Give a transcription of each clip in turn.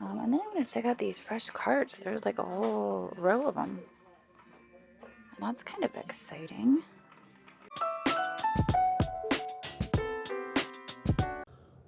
And then I'm going to check out these fresh carts. There's like a whole row of them. And that's kind of exciting.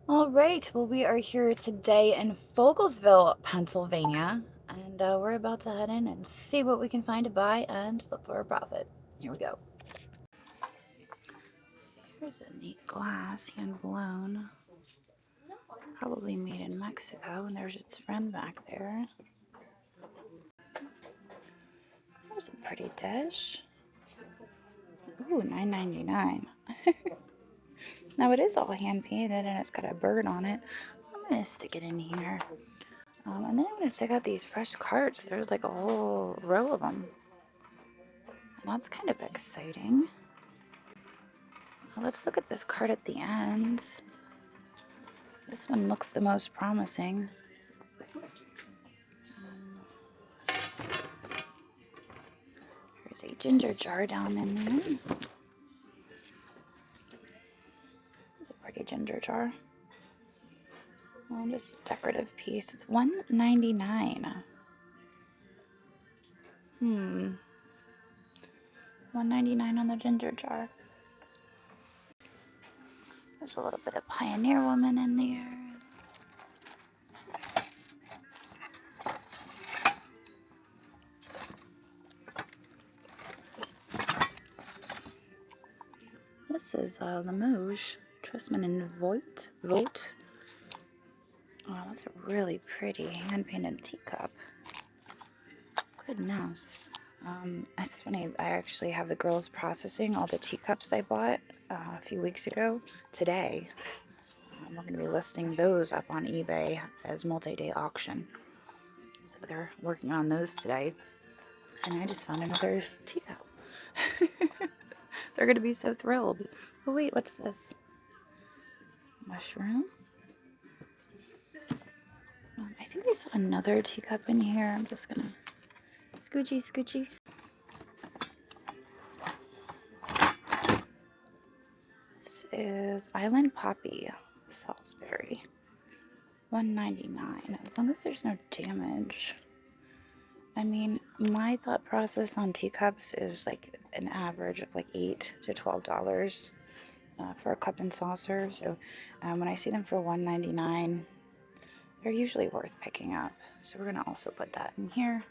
All right, well, we are here today in Fogelsville, Pennsylvania. And we're about to head in and see what we can find to buy and flip for a profit. Here we go. Here's a neat glass, hand blown. Probably made in Mexico, and there's its friend back there. There's a pretty dish. Ooh, $9.99. Now it is all hand painted and it's got a bird on it. I'm gonna stick it in here. And then I'm gonna check out these fresh carts. There's like a whole row of them. And that's kind of exciting. Well, let's look at this cart at the end. This one looks the most promising. There's a ginger jar down in there. There's a pretty ginger jar. Oh, just a decorative piece. It's $1.99. $1.99 on the ginger jar. There's a little bit of Pioneer Woman in there. This is Limoges, Trustman and Voigt. Oh, that's a really pretty hand-painted teacup. Goodness. It's funny, I actually have the girls processing all the teacups I bought a few weeks ago today. We're going to be listing those up on eBay as multi-day auction. So they're working on those today. And I just found another teacup. They're going to be so thrilled. Oh wait, what's this? Mushroom? I think I saw another teacup in here. I'm just going to Scoochie. This is Island Poppy, Salisbury. $1.99. As long as there's no damage. I mean, my thought process on teacups is like an average of like $8 to $12 for a cup and saucer. So when I see them for $1.99, they're usually worth picking up. So we're gonna also put that in here.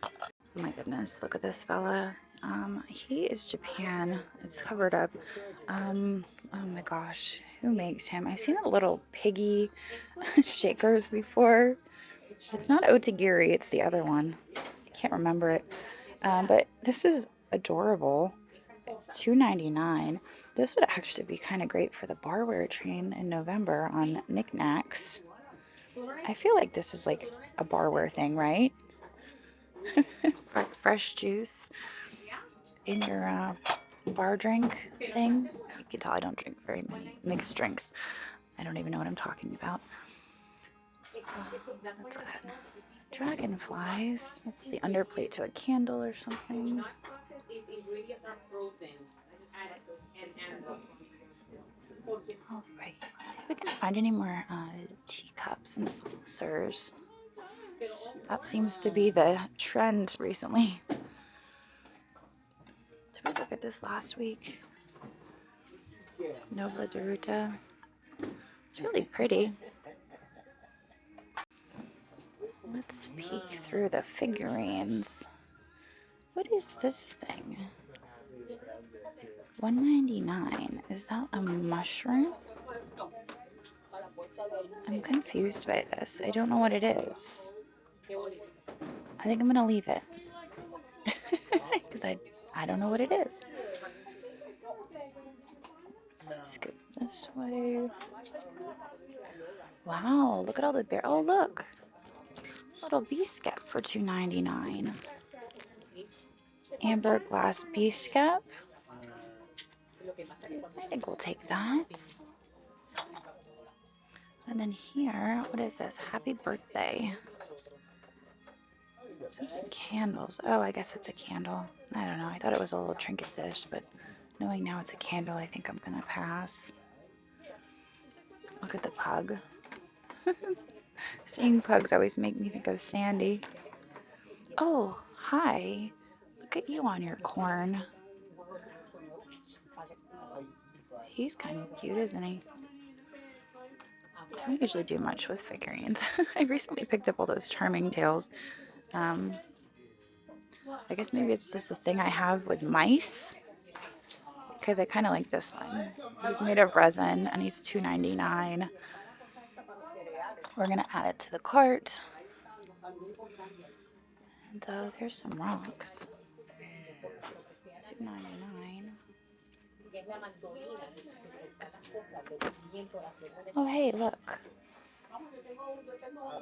Oh my goodness, look at this fella. He is Japan. It's covered up. Oh my gosh, who makes him? I've seen a little piggy shakers before. It's not Otagiri, it's the other one. I can't remember it. But this is adorable. It's $2.99. This would actually be kind of great for the barware train in November on knickknacks. I feel like this is like a barware thing, right? Fresh juice in your bar drink thing. You can tell I don't drink very many mixed drinks. I don't even know what I'm talking about. That's good. Dragonflies. That's the underplate to a candle or something. All right. Let's see if we can find any more teacups and saucers. That seems to be the trend recently. Did we look at this last week? Nova Doruta. It's really pretty. Let's peek through the figurines. What is this thing? $1.99. Is that a mushroom? I'm confused by this. I don't know what it is. I think I'm gonna leave it. Because I don't know what it is. Scoop this way. Wow, look at all the bear. Oh, look. Little biscuit for $2.99. Amber glass biscuit. I think we'll take that. And then here, what is this? Happy birthday. Some candles. Oh, I guess it's a candle. I don't know. I thought it was a little trinket dish, but knowing now it's a candle, I think I'm gonna pass. Look at the pug. Seeing pugs always make me think of Sandy. Oh, hi. Look at you on your corn. He's kind of cute, isn't he? I don't usually do much with figurines. I recently picked up all those charming tales. I guess maybe it's just a thing I have with mice, because I kind of like this one. He's made of resin and he's $2.99. We're gonna add it to the cart. And there's some rocks. $2.99. Oh hey, look.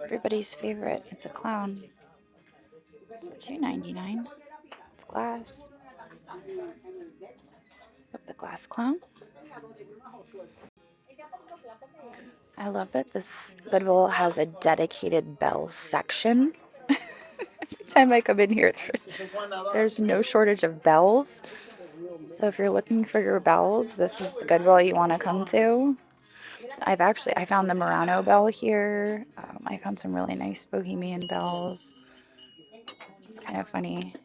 Everybody's favorite. It's a clown. $2.99. It's glass. Look, the glass clown. I love that this Goodwill has a dedicated bell section. Every time I come in here, there's no shortage of bells. So if you're looking for your bells, this is the Goodwill you want to come to. I found the Murano bell here. I found some really nice Bohemian bells. It's kind of funny.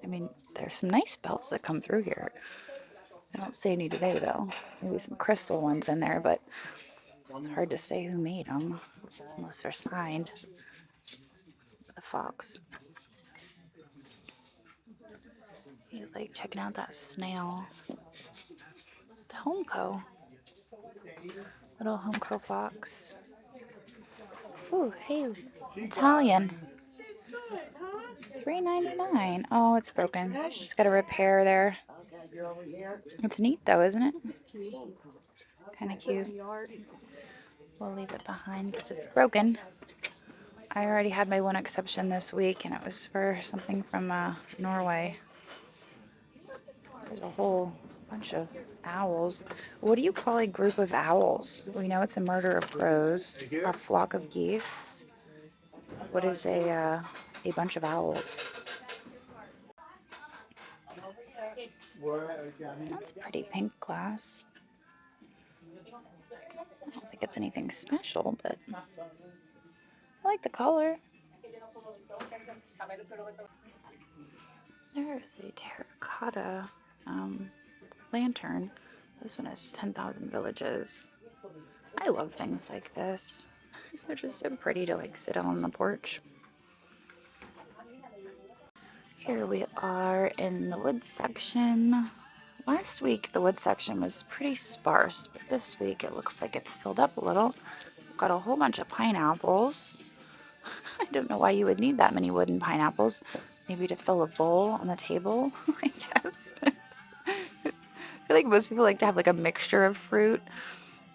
I mean, there's some nice bells that come through here. I don't see any today though. Maybe some crystal ones in there, but it's hard to say who made them unless they're signed. The fox. He was like checking out that snail. It's Homeco. Little Homeco fox. Ooh, hey, Italian. $3.99. Oh, it's broken. It's got a repair there. It's neat though, isn't it? Kind of cute. We'll leave it behind because it's broken. I already had my one exception this week, and it was for something from Norway. There's a whole bunch of owls. What do you call a group of owls? We know it's a murder of crows. A flock of geese. What is a bunch of owls? That's pretty pink glass. I don't think it's anything special, but I like the color. There is a terracotta lantern. This one is 10,000 villages. I love things like this. They're just so pretty to like sit on the porch. Here we are in the wood section. Last week the wood section was pretty sparse, but this week it looks like it's filled up a little. We've got a whole bunch of pineapples. I don't know why you would need that many wooden pineapples. Maybe to fill a bowl on the table, I guess. I feel like most people like to have like a mixture of fruit,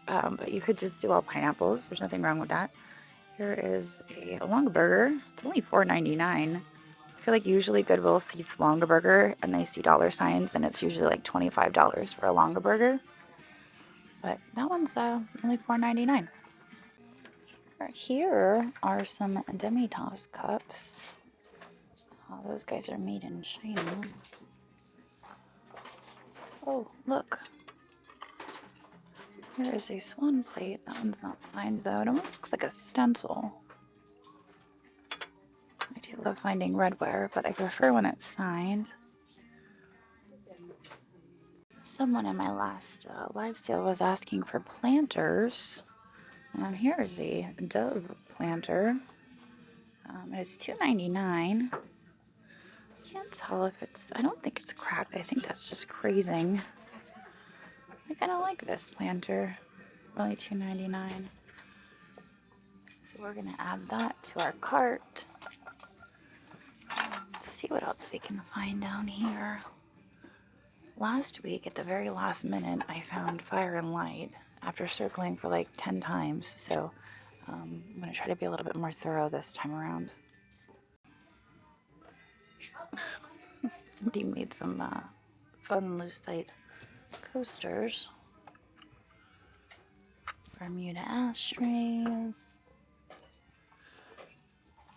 but you could just do all pineapples. There's nothing wrong with that. Here is a Longaburger. It's only $4.99. I feel like usually Goodwill sees Longaburger and they see dollar signs, and it's usually like $25 for a Longaburger. But that one's only $4.99. Here are some Demi-Tasse cups. Oh, those guys are made in China. Oh, look. Here is a swan plate. That one's not signed though. It almost looks like a stencil. I do love finding redware, but I prefer when it's signed. Someone in my last live sale was asking for planters. Here's a dove planter. It's $2.99. Can't tell if it's, I don't think it's cracked. I think that's just crazing. I kind of like this planter. Only $2.99. So we're going to add that to our cart. Let's see what else we can find down here. Last week, at the very last minute, I found Fire and Light after circling for like 10 times. So I'm going to try to be a little bit more thorough this time around. Somebody made some fun lucite coasters. Bermuda ashtrays.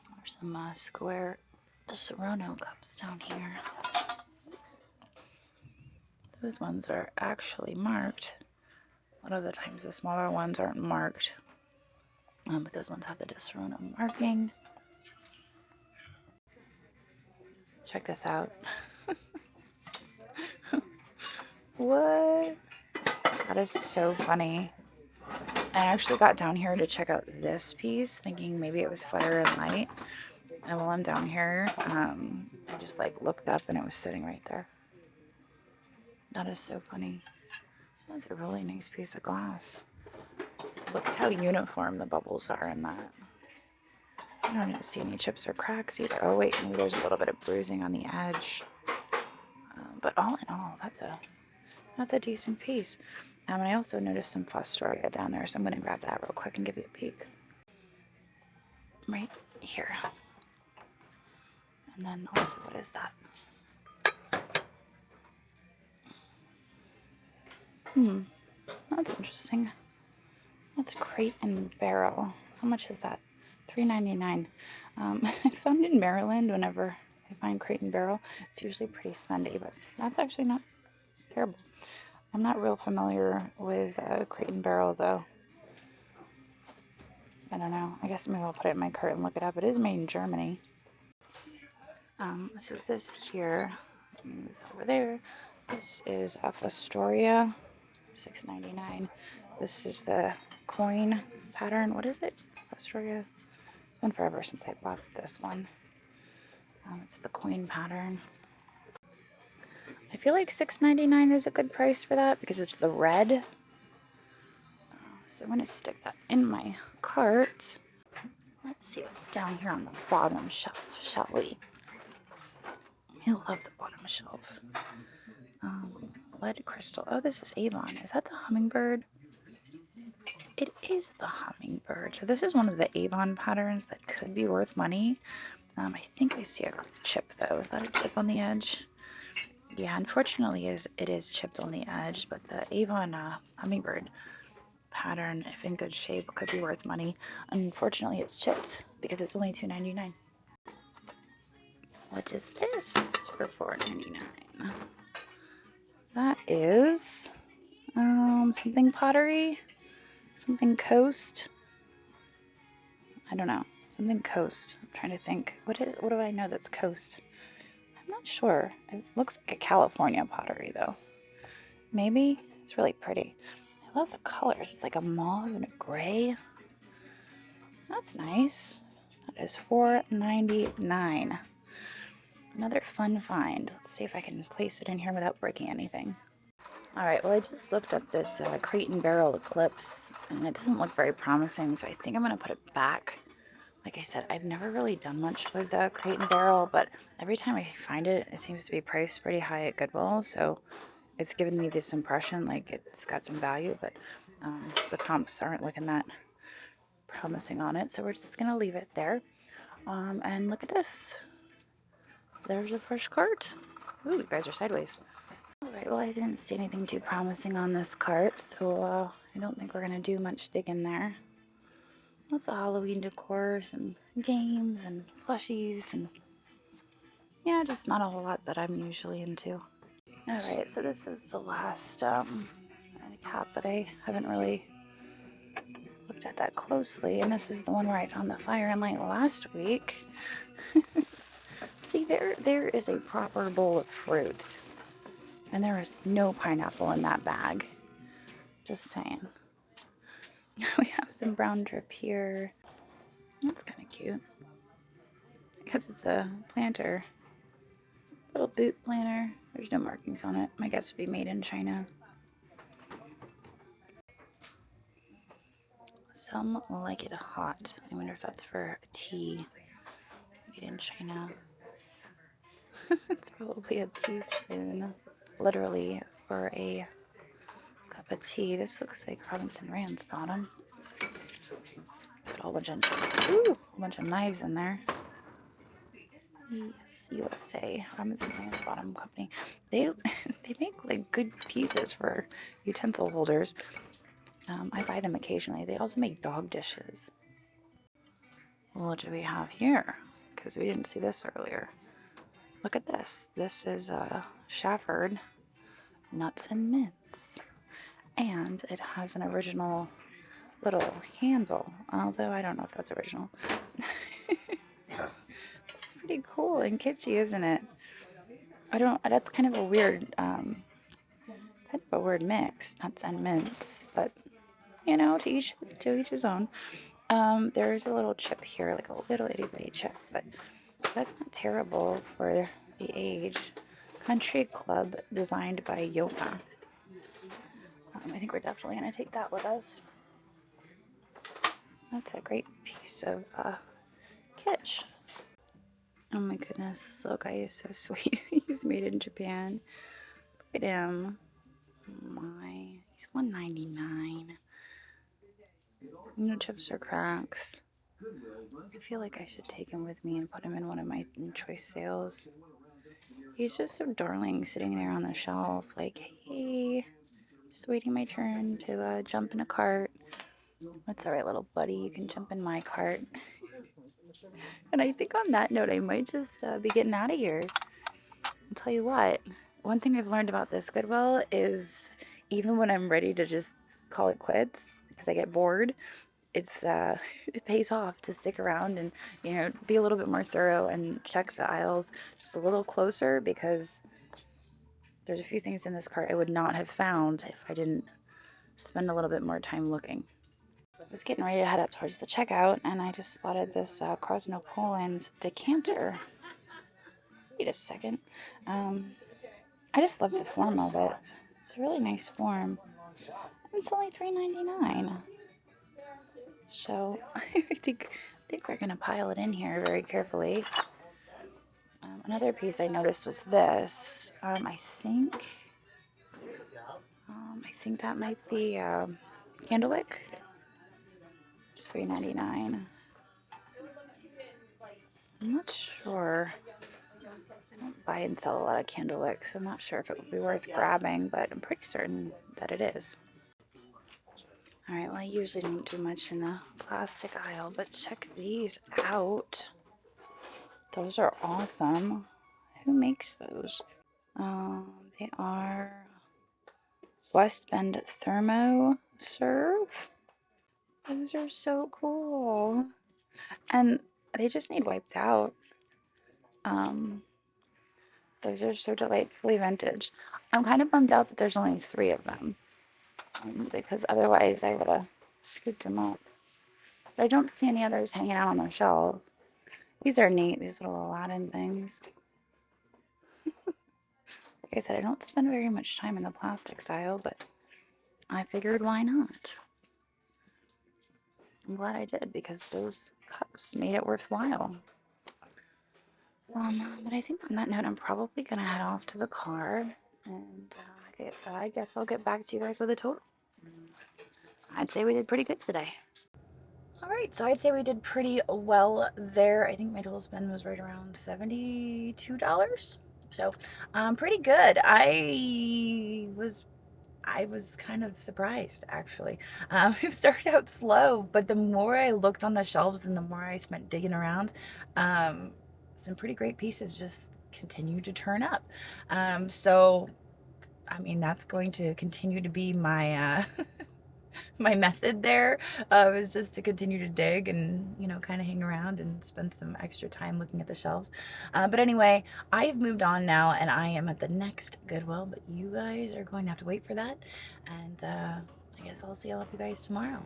Or some square Serrano cups down here. Those ones are actually marked. A lot of the times the smaller ones aren't marked. But those ones have the Disaronno marking. Check this out. What? That is so funny. I actually got down here to check out this piece, thinking maybe it was fire and light. And while I'm down here, I just like looked up and it was sitting right there. That is so funny. That's a really nice piece of glass. Look at how uniform the bubbles are in that. I don't even see any chips or cracks either. Oh wait, maybe there's a little bit of bruising on the edge. But all in all, that's a decent piece. And I also noticed some Fostoria down there, so I'm going to grab that real quick and give you a peek. Right here. And then also, what is that? That's interesting. That's Crate and Barrel. How much is that? $3.99. I found in Maryland, whenever I find Crate and Barrel, it's usually pretty spendy, but that's actually not terrible. I'm not real familiar with Crate and Barrel, though. I don't know. I guess maybe I'll put it in my cart and look it up. It is made in Germany. So this here, move over there. This is a Fostoria, $6.99. This is the coin pattern. What is it? Fostoria. It's been forever since I bought this one. It's the coin pattern. I feel like $6.99 is a good price for that because it's the red. So I'm going to stick that in my cart. Let's see what's down here on the bottom shelf, shall we? I love the bottom shelf. Lead crystal. Oh, this is Avon. Is that the hummingbird? It is the hummingbird. So this is one of the Avon patterns that could be worth money. I think I see a chip though. Is that a chip on the edge? Yeah, unfortunately it is chipped on the edge, but the Avon hummingbird pattern, if in good shape, could be worth money. Unfortunately, it's chipped because it's only $2.99. What is this for $4.99? That is something pottery, something coast. I don't know, something coast. I'm trying to think. What do I know that's coast? I'm not sure. It looks like a California pottery though. Maybe. It's really pretty. I love the colors. It's like a mauve and a gray. That's nice. That is $4.99. Another fun find. Let's see if I can place it in here without breaking anything. Alright, well I just looked up this Crate and Barrel Eclipse and it doesn't look very promising, so I think I'm going to put it back. Like I said, I've never really done much with Crate and Barrel, but every time I find it, it seems to be priced pretty high at Goodwill, so it's given me this impression like it's got some value, but the comps aren't looking that promising on it, so we're just going to leave it there. And look at this. There's a fresh cart. Ooh, you guys are sideways. Alright, well I didn't see anything too promising on this cart, so I don't think we're going to do much digging there. Lots of Halloween decor, some games and plushies, and yeah, just not a whole lot that I'm usually into. Alright, so this is the last cap that I haven't really looked at that closely, and this is the one where I found the fire and light last week. See, there is a proper bowl of fruit, and there is no pineapple in that bag. Just saying. We have some brown drip here. That's kind of cute. I guess it's a planter. Little boot planter. There's no markings on it. My guess would be made in China. Some like it hot. I wonder if that's for a tea. Made in China. It's probably a teaspoon. Literally for a cup of tea. This looks like Robinson Rand's bottom. Got a whole bunch of knives in there. Yes, USA. Robinson Rand's bottom company. They make like good pieces for utensil holders. I buy them occasionally. They also make dog dishes. What do we have here? Because we didn't see this earlier. Look at this. This is Shafford Nuts and Mints. And it has an original little handle, although I don't know if that's original. It's pretty cool and kitschy, isn't it? That's kind of a weird, mix, nuts and mints, but you know, to each his own. There's a little chip here, like a little itty bitty chip, but that's not terrible for the age. Country Club, designed by Yoga. I think we're definitely going to take that with us. That's a great piece of kitsch. Oh my goodness, this little guy is so sweet. He's made in Japan. Look at him. Oh my, he's $1.99. No chips or cracks. I feel like I should take him with me and put him in one of my choice sales. He's just so darling, sitting there on the shelf, like, hey, just waiting my turn to jump in a cart. That's all right, little buddy. You can jump in my cart. And I think on that note, I might just be getting out of here. I'll tell you what, one thing I've learned about this Goodwill is even when I'm ready to just call it quits because I get bored, it pays off to stick around and, you know, be a little bit more thorough and check the aisles just a little closer, because there's a few things in this cart I would not have found if I didn't spend a little bit more time looking. I was getting ready to head up towards the checkout, and I just spotted this Krosno Poland decanter. Wait a second. I just love the form of it. It's a really nice form. It's only $3.99. So I think we're gonna pile it in here very carefully. Another piece I noticed was this. I think that might be Candlewick. It's $3.99. I'm not sure. I don't buy and sell a lot of Candlewick, so I'm not sure if it would be worth grabbing, but I'm pretty certain that it is. Alright, well, I usually don't do much in the plastic aisle, but check these out. Those are awesome. Who makes those? They are West Bend Thermo Serve. Those are so cool. And they just need wiped out. Those are so delightfully vintage. I'm kind of bummed out that there's only 3 of them, because otherwise I would have scooped them up. But I don't see any others hanging out on the shelf. These are neat, these little Aladdin things. Like I said, I don't spend very much time in the plastics aisle, but I figured why not? I'm glad I did, because those cups made it worthwhile. But I think on that note, I'm probably going to head off to the car, and I guess I'll get back to you guys with a total. I'd say we did pretty good today. Alright, so I'd say we did pretty well there. I think my total spend was right around $72. So, pretty good. I was kind of surprised, actually. It started out slow, but the more I looked on the shelves and the more I spent digging around, some pretty great pieces just continued to turn up. So, I mean, that's going to continue to be my my method there, is just to continue to dig and, you know, kind of hang around and spend some extra time looking at the shelves. But anyway, I've moved on now, and I am at the next Goodwill, but you guys are going to have to wait for that, and I guess I'll see all of you guys tomorrow.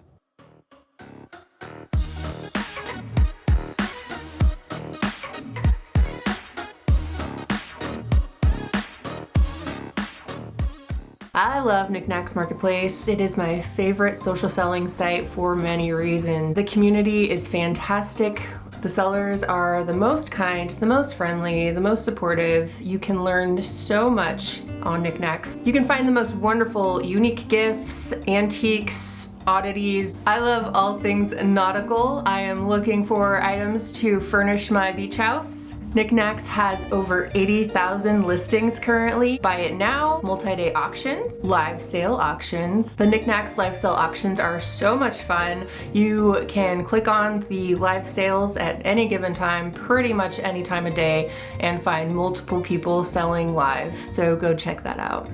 I love Knickknacks Marketplace. It is my favorite social selling site for many reasons. The community is fantastic. The sellers are the most kind, the most friendly, the most supportive. You can learn so much on Knickknacks. You can find the most wonderful, unique gifts, antiques, oddities. I love all things nautical. I am looking for items to furnish my beach house. Knickknacks has over 80,000 listings currently. Buy it now, multi-day auctions, live sale auctions. The Knickknacks live sale auctions are so much fun. You can click on the live sales at any given time, pretty much any time of day, and find multiple people selling live. So go check that out.